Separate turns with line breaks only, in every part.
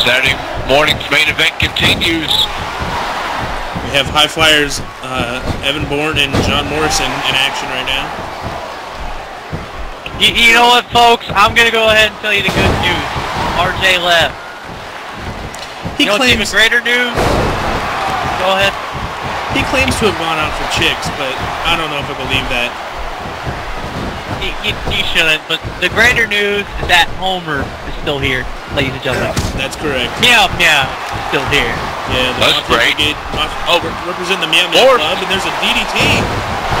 Saturday morning's main event continues.
We have high flyers Evan Bourne and John Morrison in action right now.
You know what, folks? I'm going to go ahead and tell you the good news. RJ left.
He
what's
claims
even greater news? Go ahead.
He claims to have gone out for chicks, but I don't know if I believe that.
You shouldn't, but the greater news is that Homer is still here, ladies and gentlemen.
That's correct.
Meow Meow is still here.
Yeah,
that's great.
Represent the Meow Meow Club, and there's a DDT.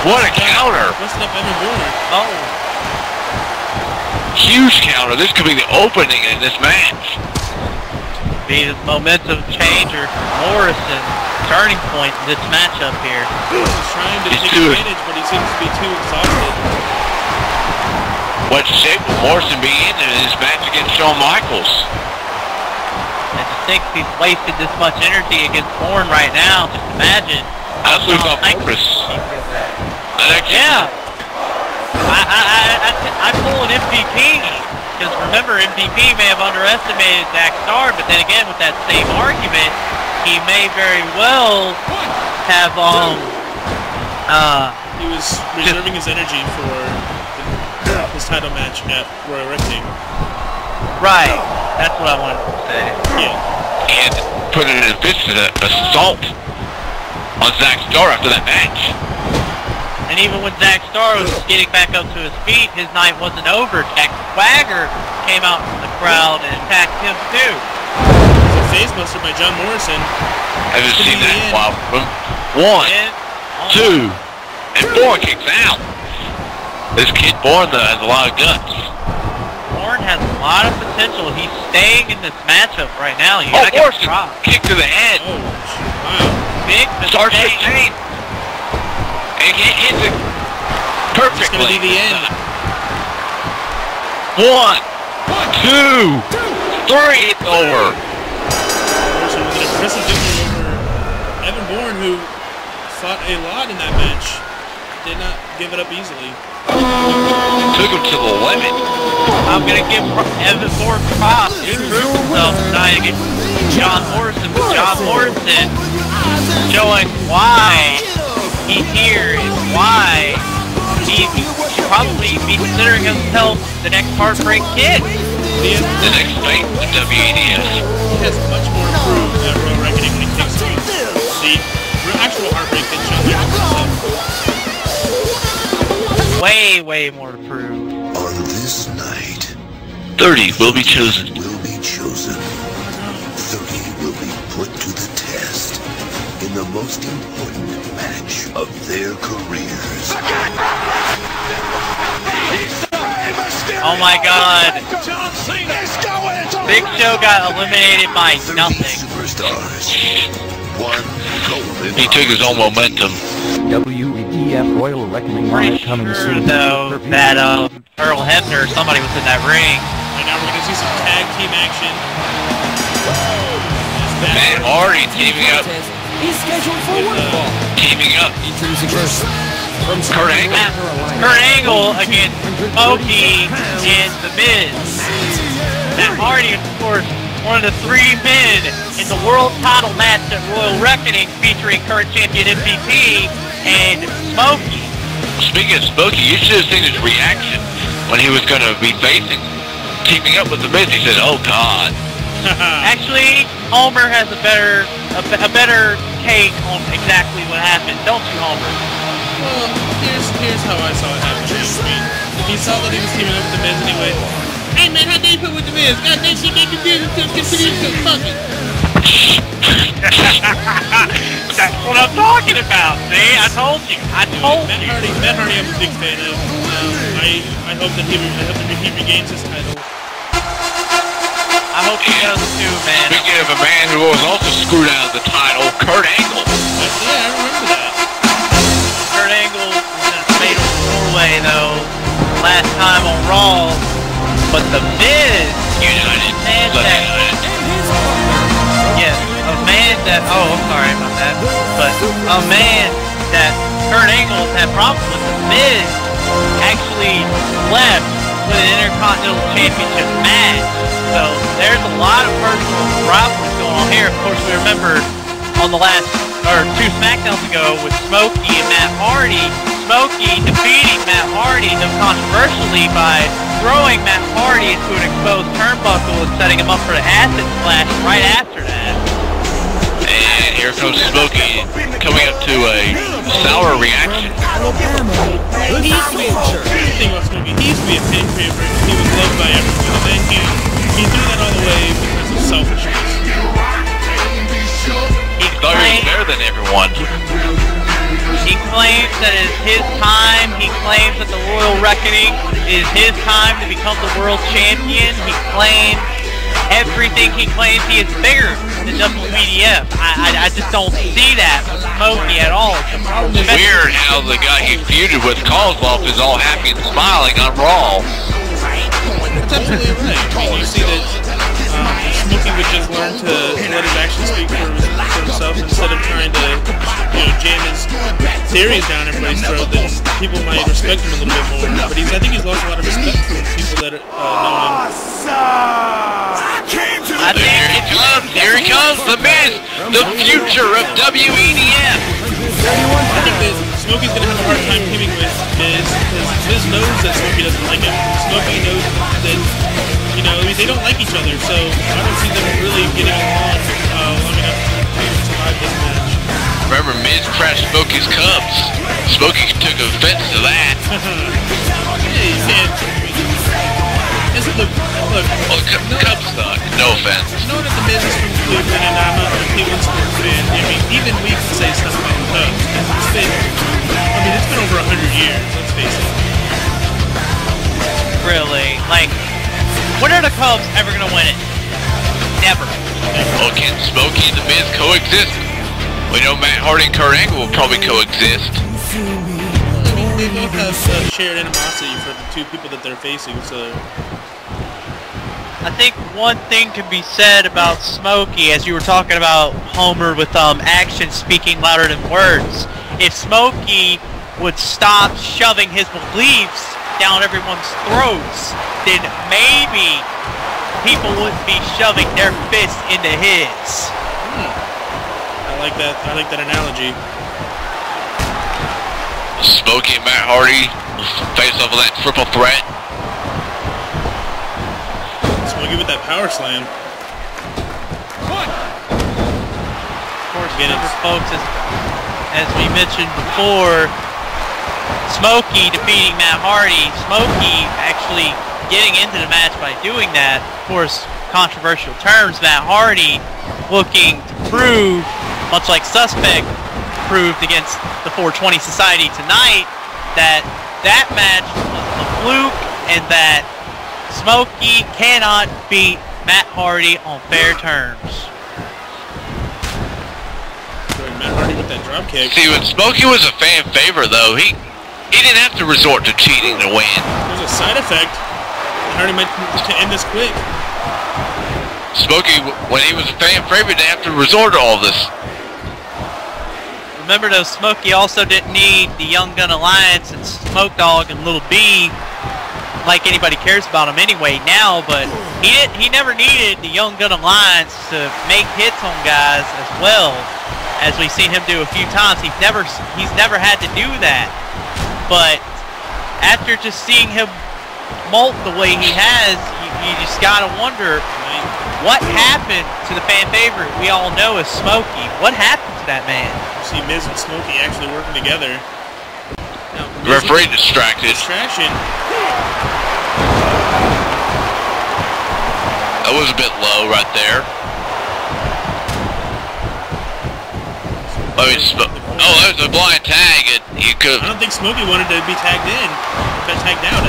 What a counter!
Busting up Evan Bourne.
Oh.
Huge counter. This could be the opening in this match.
Be the momentum changer. Morrison, turning point in this matchup here.
He's trying to take advantage, but he seems to be too exhausted.
What shape will Morrison be in this match against Shawn Michaels?
I just think he's wasted this much energy against Bourne right now. Just imagine.
That's on purpose.
Yeah. I pull an MVP, because remember, MVP may have underestimated Zack Starr, but then again, with that same argument, he may very well have,
he was reserving his energy for his title match at Royal Reckoning.
Right. That's what I wanted to say.
Yeah.
And put it in a fist assault on Zack Starr after that match.
And even when Zack Starr was getting back up to his feet, his night wasn't over. Jack Swagger came out from the crowd and attacked him too.
It's a face buster by John Morrison.
I haven't seen that in a while. 1, 2, and Bourne kicks out. This kid Bourne though has a lot of guts.
Bourne has a lot of potential. He's staying in this matchup right now. You
gotta Morrison kick to the head.
Oh, wow.
Big mistake.
Starts the chain. And he hits it perfectly.
It's gonna be the end.
1, 2, 3, it's over.
Morrison with an impressive victory over Evan Bourne, who fought a lot in that match. Did not give it up easily.
Took him to the limit.
I'm going to give Evan Bourne props. He proved himself tonight against John Morrison. But John Morrison showing why he's here and why he should probably be considering himself the next Heartbreak Kid.
The next fight in WEDF.
He has much more improved at Royal Reckoning when he takes the actual Heartbreak Kid show there himself.
Way more improved.
On this night,
30 will be chosen.
30 will be put to the test in the most important match of their careers.
Oh my God. Big Show got eliminated by nothing.
He took his own momentum.
WEDF Royal Reckoning
Pretty
coming
sure
soon.
though that Earl Hebner or somebody was in that ring.
And now we're gonna see some tag team action.
Matt Hardy teaming up.
He's scheduled for one.
Teaming up.
From
Kurt Angle.
Kurt Angle against Smokey and The Miz. Matt Hardy, of course, one of the 3 men in the world title match at Royal Reckoning, featuring current champion MVP and Smokey.
Speaking of Smokey, you should have seen his reaction when he was going to be teaming up with The Miz. He said, "Oh God."
Actually, Homer has a better take on exactly what happened, don't you, Homer?
Well, here's how I saw it happen. I mean, he saw that he was teaming up with The Miz anyway. Hey man, how they put with The Miz? God damn, she get confused and confused and fucking.
That's what I'm talking about, see? I told you.
Matt Hardy, I'm a big fan of. I hope that he regains his title.
I hope he does too, man.
Speaking of a man who was also screwed out of the title, Kurt Angle.
Yeah, I remember that.
Kurt Angle was in a fatal four-way though last time on Raw, but The Miz
United.
Yes, a man that. Oh, I'm sorry about that. But a man that Kurt Angle had problems with, The Miz, actually left with an Intercontinental Championship match. So there's a lot of personal rivalries going on here. Of course, we remember on the last, or 2 SmackDowns ago with Smokey and Matt Hardy, Smokey defeating Matt Hardy controversially by throwing Matt Hardy into an exposed turnbuckle and setting him up for the acid splash right after that.
And here comes Smokey coming up to a sour reaction.
He used to be, here's the thing about Smokey, he used to be a fan favorite. He was loved by everyone, and then he threw that all away because of selfishness.
He thought he was better than everyone.
He claims that it is his time. He claims that the Royal Reckoning is his time to become the world champion. He claims everything. He claims he is bigger than WEDF. I just don't see that with Smokey at all.
It's weird how the guy he feuded with, Kozlov, is all happy and smiling on Raw.
That's absolutely right. I mean, you see that Smokey would just learn to let his actions speak for himself instead of trying to, jam his theories down everybody's throat. Then people might respect him a little bit more. But I think he's lost a lot of respect from people that know him.
Here he comes, the Miz, the future of WEDF.
I think that Smokey's going to have a hard time teaming with Miz because Miz knows that Smokey doesn't like him. Smokey knows that, they don't like each other, so I don't see them really getting along long enough to survive this match.
Remember, Miz crashed Smokey's Cubs. Smokey took offense to that.
Hey, man. Look,
Cubs suck. No offense.
Knowing that the Miz is from Cleveland and I'm not a Cleveland sports fan, I mean, even we can say stuff about the Cubs. It's been over 100 years, let's face it.
Really? Like, when are the Cubs ever going to win it? Never.
Well, can Smokey and the Miz coexist? We know Matt Hardy and Kurt Angle will probably coexist.
I mean, they both have shared animosity for the 2 people that they're facing, so...
I think one thing can be said about Smokey, as you were talking about Homer with actions speaking louder than words. If Smokey would stop shoving his beliefs down everyone's throats, then maybe people wouldn't be shoving their fists into his.
I like that analogy.
Smokey and Matt Hardy face off of that triple threat.
Smokey with that power slam.
Of course, remember, folks, as we mentioned before, Smokey defeating Matt Hardy. Smokey actually getting into the match by doing that. Of course, controversial terms. Matt Hardy looking to prove, much like Suspect proved against the 420 Society tonight, that match was a fluke and that Smokey cannot beat Matt Hardy on fair terms.
Matt Hardy with that drop kick.
See, when Smokey was a fan favorite, though, he didn't have to resort to cheating to win.
There's a side effect. Hardy might end this quick.
Smokey, when he was a fan favorite, didn't have to resort to all this.
Remember, though, Smokey also didn't need the Young Gun Alliance and Smoke Dogg and Little B like anybody cares about him anyway now, but he never needed the Young Gun Alliance to make hits on guys as well, as we've seen him do a few times. He's never had to do that. But after just seeing him molt the way he has, you just gotta wonder what happened to the fan favorite we all know as Smokey. What happened to that man?
You see Miz and Smokey actually working together. Now,
Referee distracted.
Distraction.
That was a bit low right there. Oh, that was a blind tag. I
don't think Smokey wanted to be tagged in. Got tagged out.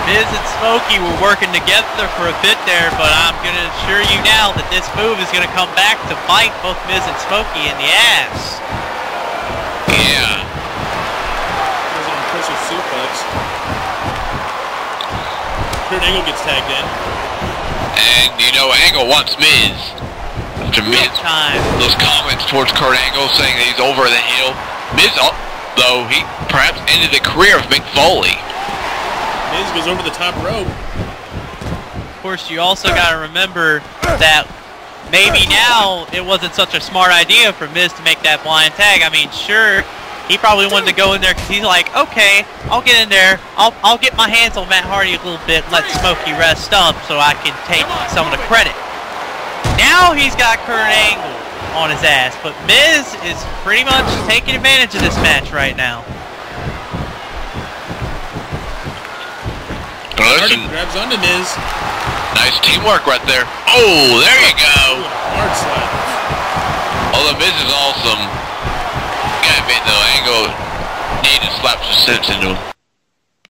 Miz and Smokey were working together for a bit there, but I'm going to assure you now that this move is going to come back to bite both Miz and Smokey in the ass.
Yeah.
That was an impressive suplex. Kurt Angle gets tagged in.
And, Angle wants Miz. After Miz, those comments towards Kurt Angle saying that he's over the hill. Miz, though, he perhaps ended the career of Mick Foley.
Miz goes over the top rope.
course, you also got to remember that maybe now it wasn't such a smart idea for Miz to make that blind tag. I mean, sure, he probably wanted to go in there because he's like, okay, I'll get in there. I'll get my hands on Matt Hardy a little bit, let Smokey rest up so I can take some of the credit. Now he's got Kurt Angle on his ass, but Miz is pretty much taking advantage of this match right now.
Hardy grabs onto Miz.
Nice teamwork right there. Oh, there you go.
Hard slap.
Although Miz is awesome. Gotta admit though, Angle needed to slap some sense into him.